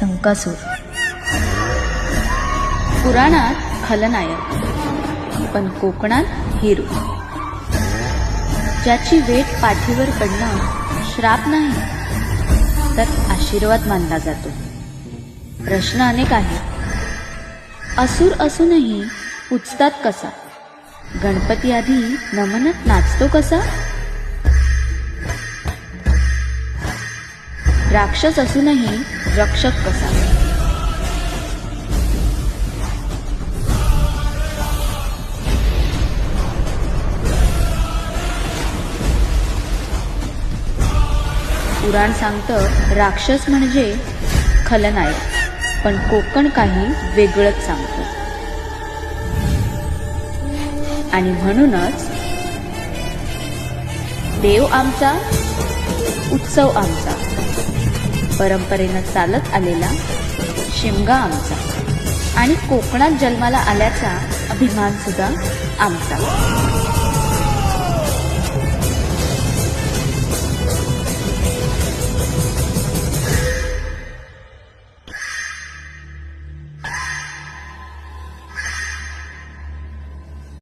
संकासूर. पुराणात खलनायक, पण कोकणात हिरू. ज्याची वेट पाठीवर पडणं श्राप नाही तर आशीर्वाद मानला जातो. प्रश्न अनेक आहेत. असुर असूनही उचतात कसा? गणपती आधी नमनात नाचतो कसा? राक्षस असूनही रक्षक कसा? पुराण सांगतं राक्षस म्हणजे खलनायक, पण कोकण काही वेगळंच सांगतं. आणि म्हणूनच देव आमचा, उत्सव आमचा, परंपरेनं चालत आलेला शिमगा आमचा, आणि कोकणात जन्माला आल्याचा अभिमान सुद्धा आमचा.